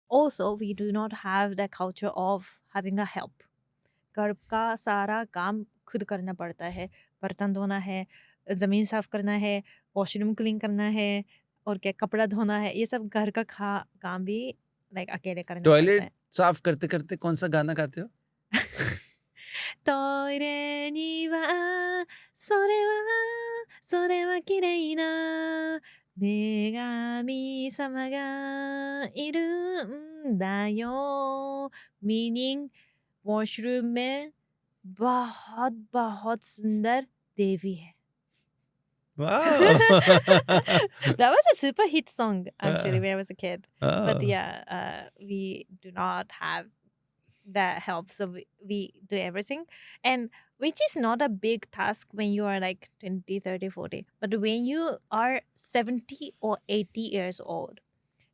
also we do not have the culture of having a help. घर का सारा काम खुद करना पड़ता है, बर्तन धोना है, ज़मीन साफ करना है, वॉशरूम क्लीन करना है, और क्या कपड़ा धोना है, ये सब घर का काम भी लाइक अकेले करना पड़ता टॉयलेट है. साफ करते करते कौन सा गाना गाते हो? トイレにはそれは綺麗な女神様がいるんだよ. Meaning वॉशरूम में बहुत बहुत सुंदर देवी है. Wow! That was a super hit song actually हाँ, when I was a kid. But हाँ। yeah, we do not have that help, so we do everything, and which is not a big task when you are like 20, 30, 40. But when you are 70 or 80 years old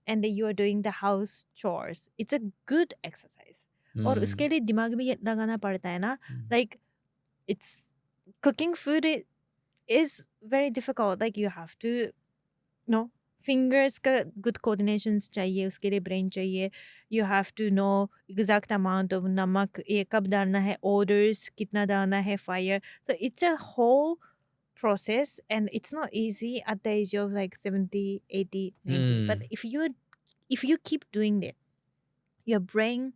and then you are doing the house chores, it's a good exercise. और उसके लिए दिमाग भी लगाना पड़ता है ना, like it's cooking food is very difficult. Like you have to know fingers का good coordinations चाहिए, उसके लिए brain चाहिए. You have to know exact amount of नमक ये कब डालना है, orders कितना डालना है, fire. So it's a whole process and it's not easy at the age of like 70, 80, 90. But if you keep doing it, your brain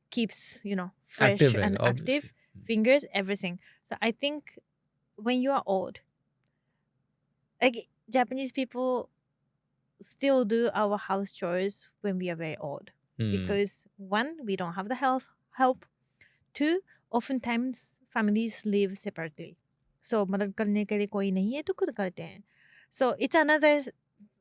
keeps, fresh active रहेगा and obviously. active, fingers, everything. So I think when you are old, like Japanese people still do our house chores when we are very old. Because one, we don't have the health help. Two, oftentimes families live separately. So मदद करने के लिए कोई नहीं है तो खुद करते हैं. So it's another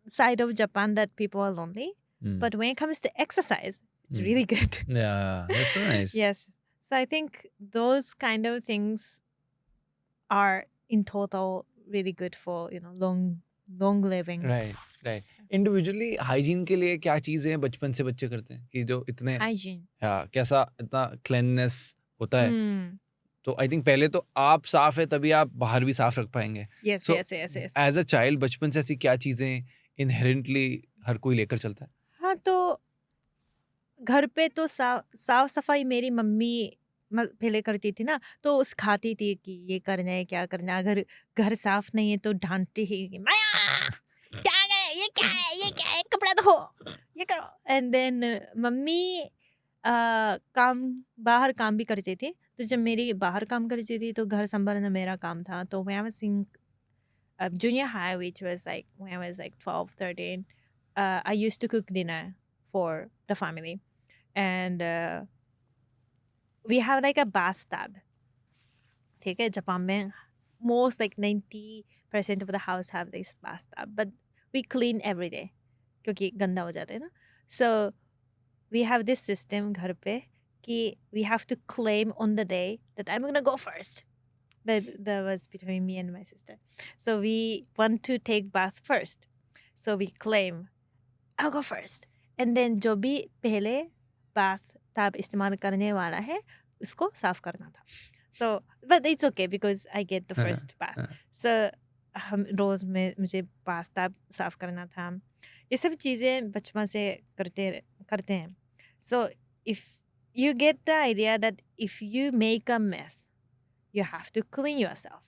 side of Japan that people are lonely. But when it comes to exercise, it's really good. Yeah, that's so nice. Yes. So I think those kind of things are in total really good for long living. Right right. Individually hygiene के लिए क्या चीजें बचपन से बच्चे करते हैं कि जो इतने Hygiene. कैसा इतना क्लीननेस होता है? Hmm. तो आई थिंक पहले तो आप साफ है तभी आप बाहर भी साफ रख पाएंगे। Yes, so yes. As a child बचपन से ऐसी क्या चीजें इनहेरेंटली हर कोई लेकर चलता है? हाँ, तो घर पे तो साफ सफाई मेरी मम्मी पहले करती थी ना, तो सिखाती थी कि ये करना है, क्या करना है. अगर घर साफ नहीं है तो डांटती ही कि माया क्या है, ये क्या है, कपड़ा धो, ये करो. एंड देन मम्मी काम बाहर काम भी करती थी. तो जब मेरी बाहर काम करती थी तो घर संभालना मेरा काम था. तो when I was in junior high, which was like when I was like 12, 13, I used to cook dinner for the family. And we have like a bathtub. ठीक है, जापान में most like 90% of the house have this bathtub, but we clean every day क्योंकि गंदा हो जाता है ना. So we have this system घर पे कि we have to claim on the day that I'm gonna go first. That was between me and my sister. So we want to take bath first. So we claim I'll go first. And then जो भी पहले bath tub इस्तेमाल करने वाला है उसको साफ करना था. So but it's okay because I get the first bath. So हम रोज में मुझे bath tub साफ करना था. ये सब चीजें बचपन से करते हैं. So if you get the idea that if you make a mess, you have to clean yourself.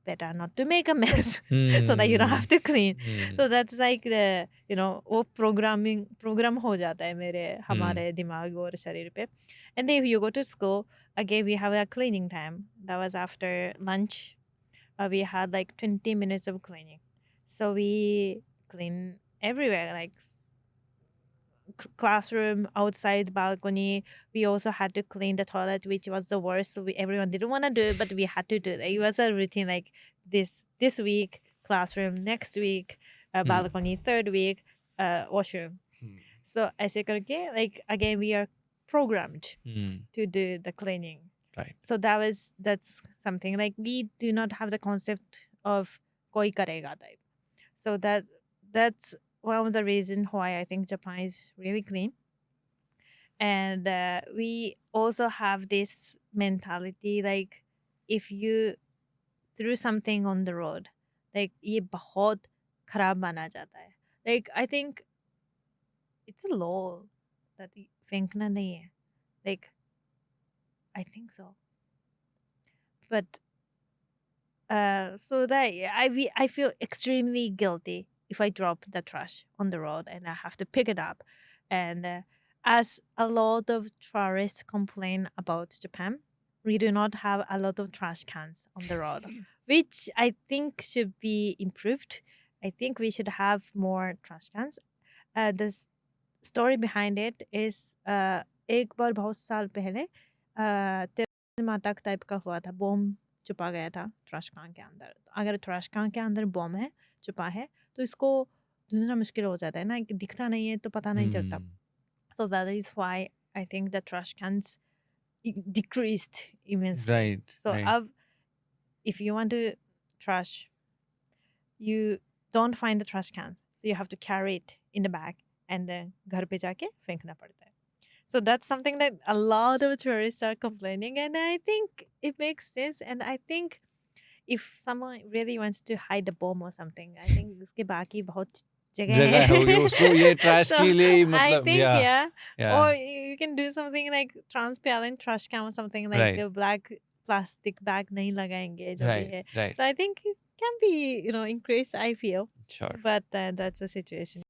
Better not to make a mess so that you don't have to clean. So that's like the वो program हो जाता है मेरे हमारे दिमाग और शरीर पे. And then if you go to school, again we have a cleaning time. That was after lunch. We had like 20 minutes of cleaning. So we clean everywhere, like classroom, outside balcony. We also had to clean the toilet, which was the worst. So everyone didn't want to do it, but we had to do it. It was a routine, like this week classroom, next week balcony, third week washroom. So ऐसे करके, like again we are programmed to do the cleaning. Right. So that's something like we do not have the concept of कोई करेगा type. So that's one of the reasons why I think Japan is really clean. And we also have this mentality like if you threw something on the road, like ये बहुत खराब माना जाता है. Like I think it's a law that फेंकना नहीं है. Like I think so. But so that I feel extremely guilty if I drop the trash on the road and I have to pick it up. And as a lot of tourists complain about Japan, we do not have a lot of trash cans on the road, which I think should be improved. I think we should have more trash cans. The story behind it is एक बार बहुत साल पहले मातक type का हुआ था, bomb छुपा गया था ट्रश कैन के अंदर. तो अगर ट्रश कैन के अंदर बॉम्ब है, छुपा है, तो इसको ढूंढना मुश्किल हो जाता है ना, कि दिखता नहीं है तो पता नहीं चलता. So that is why I think the trash cans decreased immensely. Right. So Right. if you want to trash, you don't find the trash cans. So you have to carry it in the bag and then घर पे जाके फेंकना पड़ता है. So that's something that a lot of tourists are complaining, and I think it makes sense. And I think if someone really wants to hide a bomb or something, I think उसके बाकी बहुत जगह जगह होगी है. उसको ये trash So के लिए ही I मतलब think yeah, yeah. or you can do something like transparent trash can or something like Right. the black plastic bag नहीं लगाएंगे जो भी Right. है. Right. So I think it can be increased. I feel, Sure. but that's the situation.